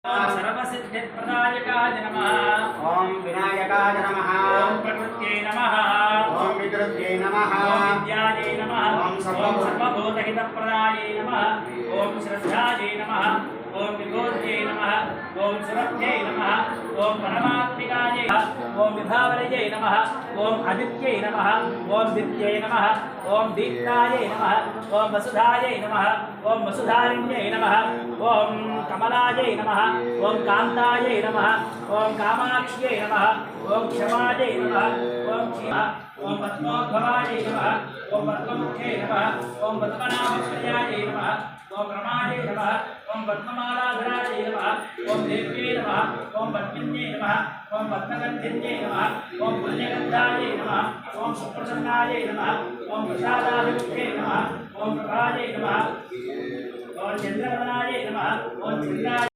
सर्वसिद्धिप्रदायकाय नमः। ओम विनायकाय नमः। ओम प्रकृत्यै नमः। ओम विद्युत्यै नमः। ओम विद्यायै नमः। ओम सर्वभूतहितप्रदायै नमः। ओम श्रद्धायै नमः। ओम विभूत्यै नमः। ओम सुरभ्यै नमः। ओम परमात्मिकाय नमः। ओम विभावरयै नमः। ओम आदित्यै नमः। ओम दित्यै नमः। ओम दीप्ताय नमः। ओम वसुधायै नमः। ओम वसुधारिण्यै नमः। ओम कमलायै नमः। ओम कांतायै नमः। ओम कामाक्ष्यै नमः। ओम क्षमायै नमः। ओम क्षमा ओम पद्मोद्भवायै नमः। ओम पद्ममुख्यै नमः। ओम पद्मनाभप्रियायै नमः। ओम रमायै नमः। ओम पद्ममालाधरायै नमः। ओम देव्यै नमः। ओम पद्मिन्यै नमः। ओम पद्मगन्धिन्यै नमः। ओम पुण्यगन्धायै नमः। ओम सुप्रसन्नायै नमः। ओम प्रसादाभिमुख्यै नमः। ओम प्रभायै नमः। ओम चन्द्रवदनायै नमः। ओम चन्द्राय